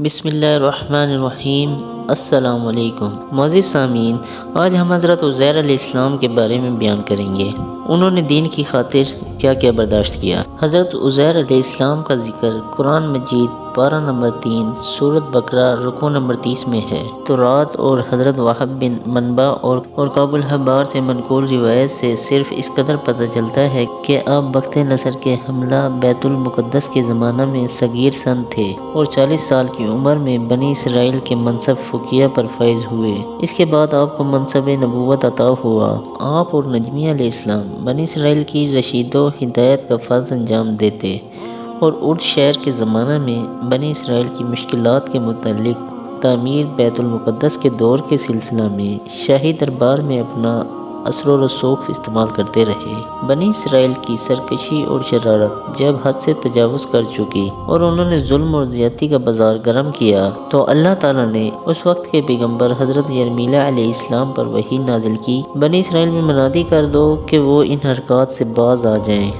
بسم اللہ الرحمن الرحیم۔ السلام علیکم معزز سامعین، آج ہم حضرت عزیر علیہ السلام کے بارے میں بیان کریں گے۔ انہوں نے دین کی خاطر کیا کیا برداشت کیا۔ حضرت عزیر علیہ السلام کا ذکر قرآن مجید پارہ نمبر 3 سورۃ بقرہ رکوع نمبر 30 میں ہے۔ تورات اور حضرت وہب بن منبع اور کعب الاحبار سے منقول روایت سے صرف اس قدر پتہ چلتا ہے کہ آپ وقت نصر کے حملہ بیت المقدس کے زمانہ میں صغیر سن تھے اور 40 سال کی عمر میں بنی اسرائیل کے منصب فقیہ پر فائز ہوئے۔ اس کے بعد آپ کو منصب نبوت عطا ہوا۔ آپ اور نجمی علیہ السلام بنی اسرائیل کی رشید و ہدایت کا فرض انجام دیتے اور ارد شہر کے زمانہ میں بنی اسرائیل کی مشکلات کے متعلق تعمیر بیت المقدس کے دور کے سلسلہ میں شاہی دربار میں اپنا اثر و رسوخ استعمال کرتے رہے۔ بنی اسرائیل کی سرکشی اور شرارت جب حد سے تجاوز کر چکی اور انہوں نے ظلم اور زیادتی کا بازار گرم کیا تو اللہ تعالیٰ نے اس وقت کے پیغمبر حضرت یرمیل علیہ السلام پر وحی نازل کی، بنی اسرائیل میں منادی کر دو کہ وہ ان حرکات سے باز آ جائیں،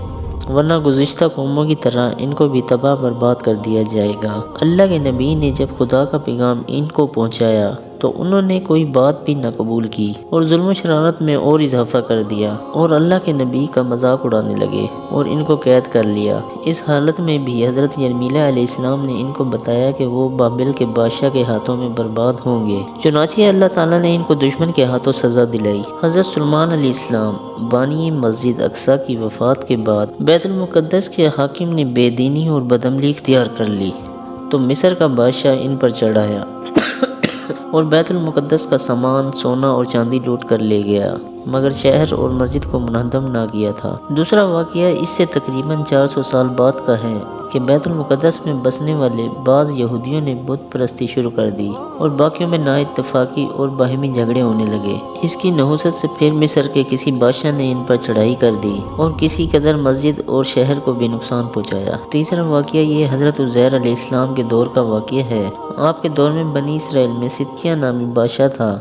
ورنہ گزشتہ قوموں کی طرح ان کو بھی تباہ برباد کر دیا جائے گا۔ اللہ کے نبی نے جب خدا کا پیغام ان کو پہنچایا تو انہوں نے کوئی بات بھی نہ قبول کی اور ظلم و شرارت میں اور اضافہ کر دیا اور اللہ کے نبی کا مذاق اڑانے لگے اور ان کو قید کر لیا۔ اس حالت میں بھی حضرت یرمیل علیہ السلام نے ان کو بتایا کہ وہ بابل کے بادشاہ کے ہاتھوں میں برباد ہوں گے، چنانچہ اللہ تعالیٰ نے ان کو دشمن کے ہاتھوں سزا دلائی۔ حضرت سلیمان علیہ السلام بانی مسجد اقصیٰ کی وفات کے بعد بیت المقدس کے حاکم نے بے دینی اور بدعملی اختیار کر لی تو مصر کا بادشاہ ان پر چڑھ آیا اور بیت المقدس کا سامان سونا اور چاندی لوٹ کر لے گیا، مگر شہر اور مسجد کو منہدم نہ کیا تھا۔ دوسرا واقعہ اس سے تقریباً 400 سال بعد کا ہے کہ بیت المقدس میں بسنے والے بعض یہودیوں نے بت پرستی شروع کر دی اور باقیوں میں نا اتفاقی اور باہمی جھگڑے ہونے لگے۔ اس کی نحوست سے پھر مصر کے کسی بادشاہ نے ان پر چڑھائی کر دی اور کسی قدر مسجد اور شہر کو بھی نقصان پہنچایا۔ تیسرا واقعہ یہ حضرت عزیر علیہ السلام کے دور کا واقعہ ہے۔ آپ کے دور میں بنی اسرائیل میں صدقیہ نامی بادشاہ تھا۔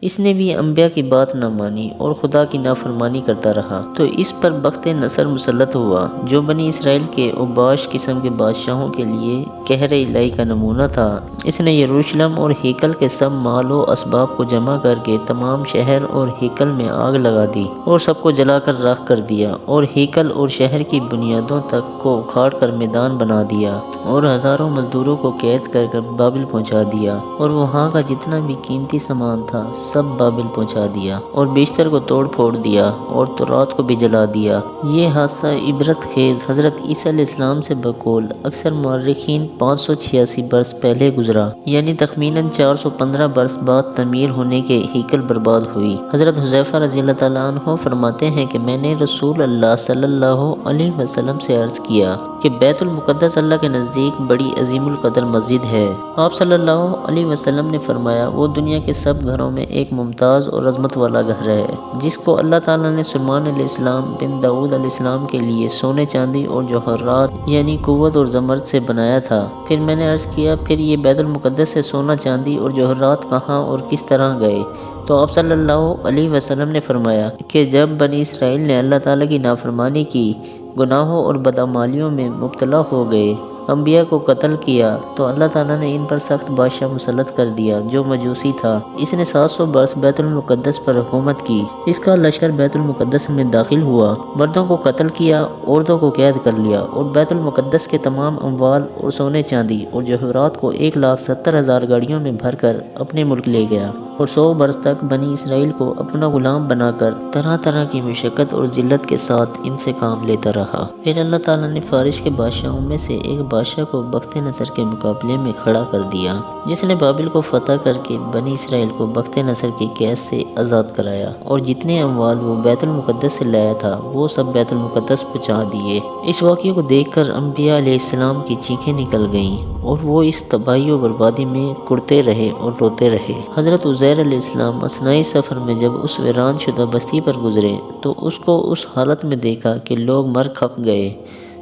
اس نے بھی انبیاء کی بات نہ مانی اور خدا کی نافرمانی کرتا رہا تو اس پر بخت نصر مسلط ہوا، جو بنی اسرائیل کے اوباش قسم کے بادشاہوں کے لیے قہر الہی کا نمونہ تھا۔ اس نے یروشلم اور ہیکل کے سب مال و اسباب کو جمع کر کے تمام شہر اور ہیکل میں آگ لگا دی اور سب کو جلا کر راکھ کر دیا اور ہیکل اور شہر کی بنیادوں تک کو اکھاڑ کر میدان بنا دیا اور ہزاروں مزدوروں کو قید کر بابل پہنچا دیا اور وہاں کا جتنا بھی قیمتی سامان تھا سب بابل پہنچا دیا اور بیشتر کو توڑ پھوڑ دیا اور تورات کو بھی جلا دیا۔ یہ حادثہ عبرت خیز حضرت عیسیٰ علیہ السلام سے بقول اکثر مورخین 586 برس پہلے گزرا، یعنی تخمیناً 415 برس بعد تعمیر ہونے کے ہیکل برباد ہوئی۔ حضرت حذیفہ رضی اللہ تعالیٰ عنہ فرماتے ہیں کہ میں نے رسول اللہ صلی اللہ علیہ وسلم سے عرض کیا کہ بیت المقدس اللہ کے نزدیک بڑی عظیم القدر مسجد ہے۔ آپ صلی اللہ علیہ وسلم نے فرمایا، وہ دنیا کے سب گھروں میں ایک ممتاز اور عظمت والا گھر ہے جس کو اللہ تعالیٰ نے سلیمان علیہ السلام بن داؤد علیہ السلام کے لیے سونے چاندی اور جوہرات یعنی قوت اور زمرد سے بنایا تھا۔ پھر میں نے عرض کیا، پھر یہ بیت المقدس سے سونا چاندی اور جوہرات کہاں اور کس طرح گئے؟ تو آپ صلی اللہ علیہ وسلم نے فرمایا کہ جب بنی اسرائیل نے اللہ تعالیٰ کی نافرمانی کی، گناہوں اور بدعمالیوں میں مبتلا ہو گئے، انبیاء کو قتل کیا تو اللہ تعالیٰ نے ان پر سخت بادشاہ مسلط کر دیا جو مجوسی تھا۔ اس نے 700 برس بیت المقدس پر حکومت کی۔ اس کا لشکر بیت المقدس میں داخل ہوا، مردوں کو قتل کیا، عورتوں کو قید کر لیا اور بیت المقدس کے تمام اموال اور سونے چاندی اور جوہرات کو 1,70,000 گاڑیوں میں بھر کر اپنے ملک لے گیا اور 100 برس تک بنی اسرائیل کو اپنا غلام بنا کر طرح طرح کی مشقت اور ذلت کے ساتھ ان سے کام لیتا رہا۔ پھر اللہ تعالیٰ نے فارس کے بادشاہوں میں سے ایک بادشاہ کو بخت نصر کے مقابلے میں کھڑا کر دیا، جس نے بابل کو فتح کر کے بنی اسرائیل کو بخت نصر کی قید سے آزاد کرایا اور جتنے اموال وہ بیت المقدس سے لایا تھا وہ سب بیت المقدس پہنچا دیے۔ اس واقعے کو دیکھ کر انبیاء علیہ السلام کی چیخیں نکل گئیں اور وہ اس تباہی و بربادی میں کڑتے رہے اور روتے رہے۔ حضرت عزیر علیہ السلام اثناء سفر میں جب اس ویران شدہ بستی پر گزرے تو اس کو اس حالت میں دیکھا کہ لوگ مر کھپ گئے،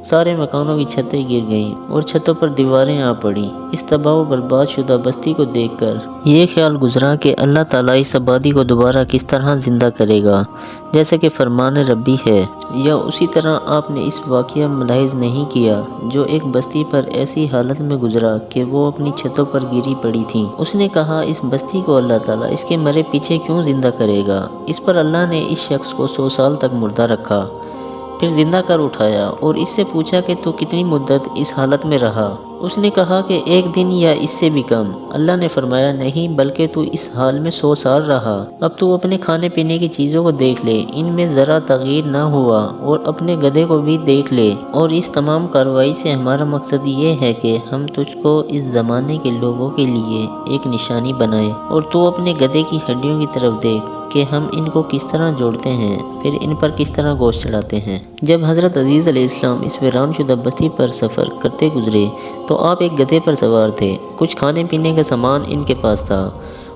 سارے مکانوں کی چھتیں گر گئیں اور چھتوں پر دیواریں آ پڑیں۔ اس تباہ و برباد شدہ بستی کو دیکھ کر یہ خیال گزرا کہ اللہ تعالیٰ اس آبادی کو دوبارہ کس طرح زندہ کرے گا، جیسا کہ فرمان ربی ہے، یا اسی طرح آپ نے اس واقعہ ملاحظ نہیں کیا جو ایک بستی پر ایسی حالت میں گزرا کہ وہ اپنی چھتوں پر گری پڑی تھیں۔ اس نے کہا، اس بستی کو اللہ تعالیٰ اس کے مرے پیچھے کیوں زندہ کرے گا؟ اس پر اللہ نے اس شخص کو 100 سال تک مردہ رکھا، پھر زندہ کر اٹھایا اور اس سے پوچھا کہ تو کتنی مدت اس حالت میں رہا؟ اس نے کہا کہ 1 دن یا اس سے بھی کم۔ اللہ نے فرمایا، نہیں بلکہ تو اس حال میں 100 سال رہا۔ اب تو اپنے کھانے پینے کی چیزوں کو دیکھ لے، ان میں ذرا تغیر نہ ہوا، اور اپنے گدھے کو بھی دیکھ لے، اور اس تمام کارروائی سے ہمارا مقصد یہ ہے کہ ہم تجھ کو اس زمانے کے لوگوں کے لیے ایک نشانی بنائیں، اور تو اپنے گدھے کی ہڈیوں کی طرف دیکھ کہ ہم ان کو کس طرح جوڑتے ہیں، پھر ان پر کس طرح گوشت چڑھاتے ہیں۔ جب حضرت عزیز علیہ السلام اس ویران شدہ بستی پر سفر کرتے گزرے تو آپ ایک گدھے پر سوار تھے۔ کچھ کھانے پینے کا سامان ان کے پاس تھا،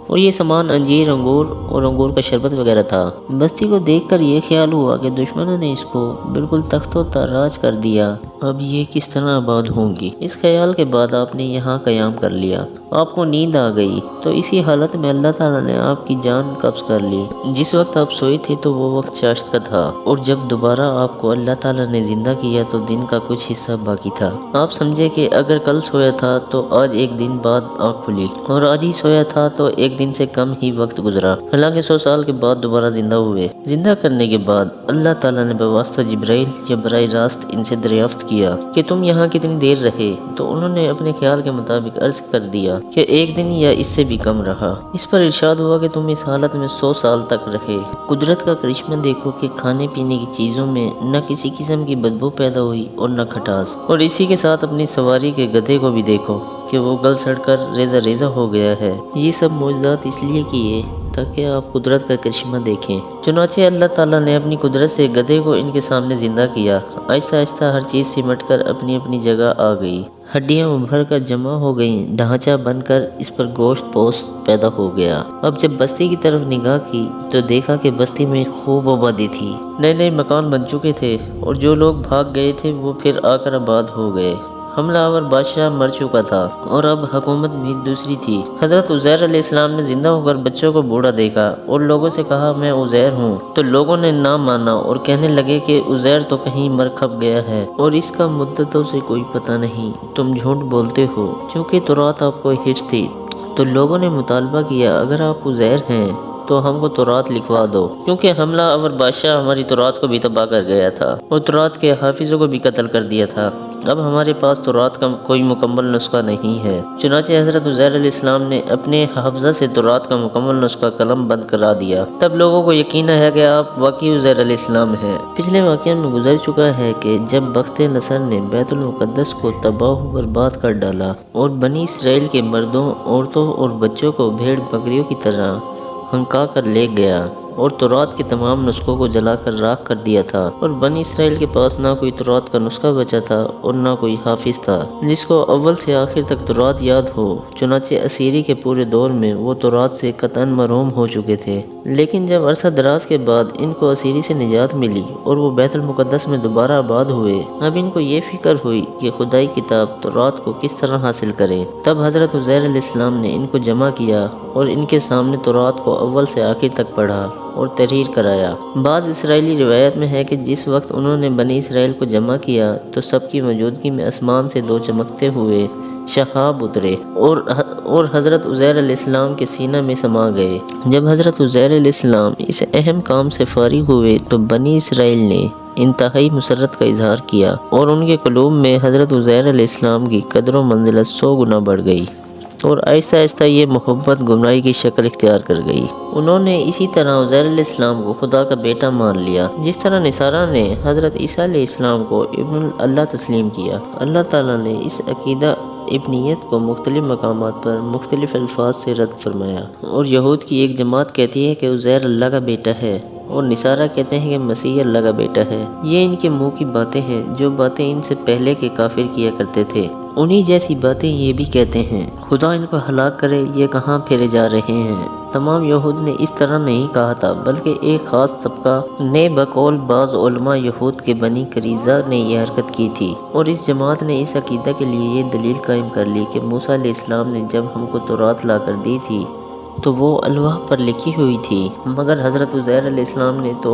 اور یہ سامان انجیر، انگور اور انگور کا شربت وغیرہ تھا۔ بستی کو دیکھ کر یہ خیال ہوا کہ دشمنوں نے اس کو بالکل تخت و تاراج کر دیا، اب یہ کس طرح آباد ہوں گی۔ اس خیال کے بعد آپ نے یہاں قیام کر لیا۔ آپ کو نیند آ گئی تو اسی حالت میں اللہ تعالیٰ نے آپ کی جان قبض کر لی۔ جس وقت آپ سوئی تھی تو وہ وقت چاشت کا تھا، اور جب دوبارہ آپ کو اللہ تعالیٰ نے زندہ کیا تو دن کا کچھ حصہ باقی تھا۔ آپ سمجھے کہ اگر کل سویا تھا تو آج 1 دن بعد آنکھ کھلی، اور آج ہی سویا تھا تو 1 دن سے کم ہی وقت گزرا۔ حالانکہ 100 سال کے بعد دوبارہ زندہ ہوئے۔ زندہ کرنے کے بعد اللہ تعالیٰ نے بواسطہ جبرائیل یا براہ راست ان سے دریافت کیا کہ تم یہاں کتنی دیر رہے، تو انہوں نے اپنے خیال کے مطابق عرض کر دیا کہ 1 دن یا اس سے بھی کم رہا۔ اس پر ارشاد ہوا کہ تم اس حالت میں 100 سال تک رہے۔ قدرت کا کرشمہ دیکھو کہ کھانے پینے کی چیزوں میں نہ کسی قسم کی بدبو پیدا ہوئی اور نہ کھٹاس، اور اسی کے ساتھ اپنی سواری کے گدھے کو بھی دیکھو کہ وہ گل سڑ کر ریزہ ریزہ ہو گیا ہے۔ یہ سب معجزات اس لیے کیے تاکہ آپ قدرت کا کرشمہ دیکھیں۔ چنانچہ اللہ تعالیٰ نے اپنی قدرت سے گدھے کو ان کے سامنے زندہ کیا۔ آہستہ آہستہ ہر چیز سمٹ کر اپنی اپنی جگہ آ گئی۔ ہڈیاں ابھر کر جمع ہو گئیں، ڈھانچہ بن کر اس پر گوشت پوست پیدا ہو گیا۔ اب جب بستی کی طرف نگاہ کی تو دیکھا کہ بستی میں خوب آبادی تھی۔ نئے نئے مکان بن چکے تھے، اور جو لوگ بھاگ گئے تھے وہ پھر آ کر آباد ہو گئے۔ حملہ آور بادشاہ مر چکا تھا اور اب حکومت بھی دوسری تھی۔ حضرت عزیر علیہ السلام نے زندہ ہو کر بچوں کو بوڑھا دیکھا اور لوگوں سے کہا، میں عزیر ہوں۔ تو لوگوں نے نہ مانا اور کہنے لگے کہ عزیر تو کہیں مر کھپ گیا ہے اور اس کا مدتوں سے کوئی پتہ نہیں، تم جھوٹ بولتے ہو۔ چونکہ تورات آپ کو حفظ تھی تو لوگوں نے مطالبہ کیا، اگر آپ عزیر ہیں تو ہم کو تورات لکھوا دو، کیونکہ حملہ آور بادشاہ ہماری تورات کو بھی تباہ کر گیا تھا اور تورات کے حافظوں کو بھی قتل کر دیا تھا۔ اب ہمارے پاس تورات کا کوئی مکمل نسخہ نہیں ہے۔ چنانچہ حضرت عزیر علیہ السلام نے اپنے حافظہ سے تورات کا مکمل نسخہ قلم بند کرا دیا۔ تب لوگوں کو یقین ہے کہ آپ واقعی عزیر علیہ السلام ہیں۔ پچھلے واقعہ میں گزر چکا ہے کہ جب بخت نصر نے بیت المقدس کو تباہ و برباد کر ڈالا اور بنی اسرائیل کے مردوں، عورتوں اور بچوں کو بھیڑ بکریوں کی طرح ہنکا کر لے گیا اور تورات کے تمام نسخوں کو جلا کر راکھ کر دیا تھا، اور بنی اسرائیل کے پاس نہ کوئی تورات کا نسخہ بچا تھا اور نہ کوئی حافظ تھا جس کو اول سے آخر تک تورات یاد ہو۔ چنانچہ اسیری کے پورے دور میں وہ تورات سے قطعاً محروم ہو چکے تھے۔ لیکن جب عرصہ دراز کے بعد ان کو اسیری سے نجات ملی اور وہ بیت المقدس میں دوبارہ آباد ہوئے، اب ان کو یہ فکر ہوئی کہ خدائی کتاب تورات کو کس طرح حاصل کریں۔ تب حضرت عزیر علیہ السلام نے ان کو جمع کیا اور ان کے سامنے تورات کو اول سے آخر تک پڑھا اور تحریر کرایا۔ بعض اسرائیلی روایت میں ہے کہ جس وقت انہوں نے بنی اسرائیل کو جمع کیا تو سب کی موجودگی میں آسمان سے 2 چمکتے ہوئے شہاب اترے اور حضرت عزیر علیہ السلام کے سینہ میں سما گئے۔ جب حضرت عزیر علیہ السلام اس اہم کام سے فارغ ہوئے تو بنی اسرائیل نے انتہائی مسرت کا اظہار کیا اور ان کے قلوب میں حضرت عزیر علیہ السلام کی قدر و منزلت 100 گنا بڑھ گئی، اور آہستہ آہستہ یہ محبت گمراہی کی شکل اختیار کر گئی۔ انہوں نے اسی طرح عزیر علیہ السلام کو خدا کا بیٹا مان لیا، جس طرح نصارہ نے حضرت عیسیٰ علیہ السلام کو ابن اللہ تسلیم کیا۔ اللہ تعالیٰ نے اس عقیدہ ابنیت کو مختلف مقامات پر مختلف الفاظ سے رد فرمایا، اور یہود کی ایک جماعت کہتی ہے کہ عزیر اللہ کا بیٹا ہے، اور نصارہ کہتے ہیں کہ مسیح اللہ کا بیٹا ہے۔ یہ ان کے منہ کی باتیں ہیں، جو باتیں ان سے پہلے کے کافر کیا کرتے تھے، انہی جیسی باتیں یہ بھی کہتے ہیں۔ خدا ان کو ہلاک کرے، یہ کہاں پھرے جا رہے ہیں، تمام یہود نے اس طرح نہیں کہا تھا، بلکہ ایک خاص طبقہ نے بقول بعض علماء یہود کے بنی قریظہ نے یہ حرکت کی تھی، اور اس جماعت نے اس عقیدہ کے لیے یہ دلیل قائم کر لی کہ موسیٰ علیہ السلام نے جب ہم کو تورات لا کر دی تھی تو وہ الواح پر لکھی ہوئی تھی، مگر حضرت عزیر علیہ السلام نے تو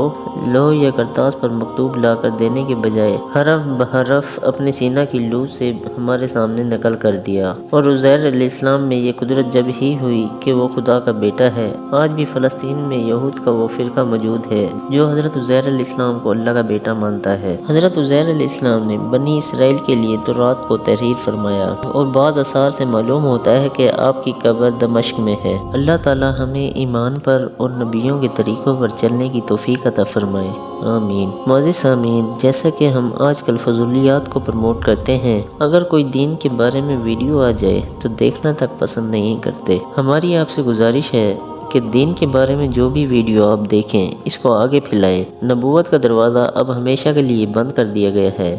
لوح یا کرتاس پر مکتوب لا کر دینے کے بجائے حرف بحرف اپنے سینہ کی لو سے ہمارے سامنے نقل کر دیا، اور عزیر علیہ السلام میں یہ قدرت جب ہی ہوئی کہ وہ خدا کا بیٹا ہے۔ آج بھی فلسطین میں یہود کا وہ فرقہ موجود ہے جو حضرت عزیر علیہ السلام کو اللہ کا بیٹا مانتا ہے۔ حضرت عزیر علیہ السلام نے بنی اسرائیل کے لیے تورات کو تحریر فرمایا، اور بعض آثار سے معلوم ہوتا ہے کہ آپ کی قبر دمشق میں ہے۔ اللہ تعالی ہمیں ایمان پر اور نبیوں کے طریقوں پر چلنے کی توفیق عطا فرمائے، آمین۔ معزز سامعین، جیسا کہ ہم آج کل فضولیات کو پروموٹ کرتے ہیں، اگر کوئی دین کے بارے میں ویڈیو آ جائے تو دیکھنا تک پسند نہیں کرتے۔ ہماری آپ سے گزارش ہے کہ دین کے بارے میں جو بھی ویڈیو آپ دیکھیں اس کو آگے پھیلائیں۔ نبوت کا دروازہ اب ہمیشہ کے لیے بند کر دیا گیا ہے۔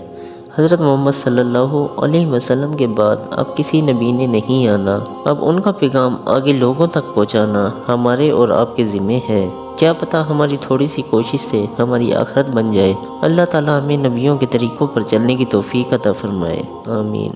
حضرت محمد صلی اللہ علیہ وسلم کے بعد اب کسی نبی نے نہیں آنا، اب ان کا پیغام آگے لوگوں تک پہنچانا ہمارے اور آپ کے ذمہ ہے۔ کیا پتہ ہماری تھوڑی سی کوشش سے ہماری آخرت بن جائے۔ اللہ تعالی ہمیں نبیوں کے طریقوں پر چلنے کی توفیق عطا فرمائے، آمین۔